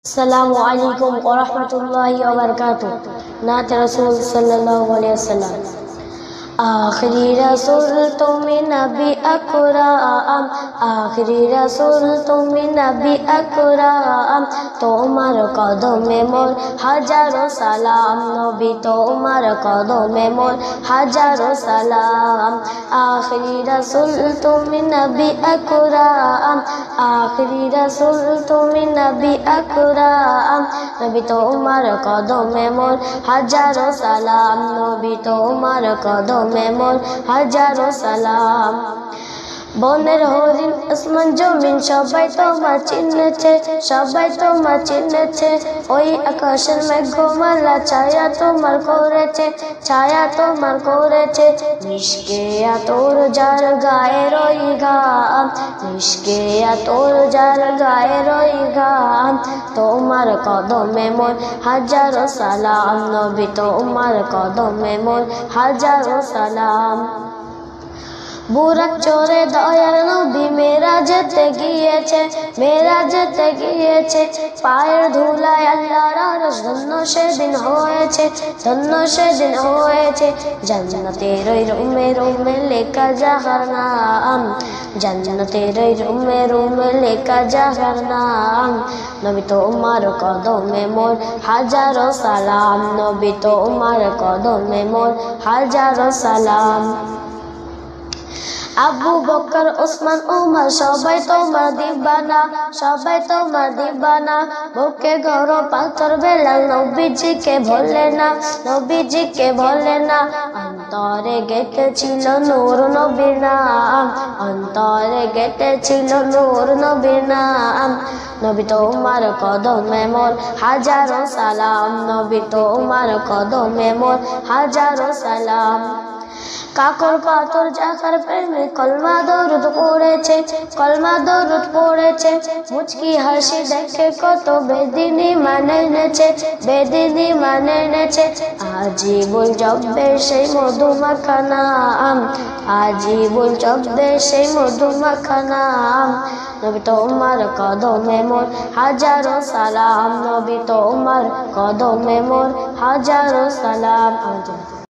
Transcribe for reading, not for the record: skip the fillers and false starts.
अस्सलामु अलैकुम व रहमतुल्लाहि व बरकातुहू। नात रसूल सल्लल्लाहु अलैहि वसल्लम। आखिरी रसूल तुमी नबी अकराम, आखिरी रसूल तुमी नबी अकराम, তোমার কদমে মোর হাজারো সালাম, নবী তোমার কদমে মোর হাজারো সালাম। আখরি রসুল তুমি নবী আকরাম, আখরি রসুল তুমি নবী আকরাম, নবী তোমার কদমে মোর হাজারো সালাম, নবী তোমার কদমে মোর হাজারো সালাম। বনের হরিণ আসমান জমিন সবাই তোমার চিনেছে, সবাই তোমার চিনেছে। ওই আকাশের মেঘমালা ছায়া তোমার করেছে, ছায়া তোমার করেছে। মিশকে তোর যার গায়ে রই ঘাম, মিশকে তোর যার গায়ে রই ঘাম, তোমার কদমে মোর হাজারো সালাম, নবী তোমার কদমে মোর হাজারো সালাম। বুরাক চড়ে দয়ার নবী মেরাজেতে গিয়েছে, মেরাজেতে গিয়েছে। পায়ের ধুলায় আল্লাহর আরশ ধন্য সেদিন হয়েছে, ধন্য সেদিন হয়েছে। জান্নাতের ওই রুমে রুমে লেখা যাহার নাম, জান্নাতের ওই রুমে রুমে লেখা যাহার নাম, নবী তোমার কদমে মোর হাজারো সালাম, নবী তোমার কদমে মোর হাজারো সালাম। আবু বকর ওসমান উমর সবাই তোমার দিবানা, সবাই তোমার দিবানা। বুকে গরম পাথর বেলাল নবীজিকে ভোলে না, নবীজিকে ভোলে না। অন্তরে গেঁথেছিল নূর নবীর নাম, অন্তরে গেঁথেছিল নূর নবীর নাম, নবী তোমার কদমে মোর হাজারো সালাম, নবী তোমার কদমে মোর হাজারো সালাম। কাকর পাথর জাফর প্রেমে কলমা দরুদ পড়েছে, কলমা দরুদ পড়েছে। মুচকি হাসি দেখে কত বেদিনী মানে নেছে, বেদিনী মানে নেছে। আজীবন জব্বে সেই মধুমাখা নাম, আজীবন জব্বে সেই মধুমাখা নাম, নবী তোমার কদমে মোর হাজারো সালাম, নবী তোমার কদমে মোর হাজারো সালাম।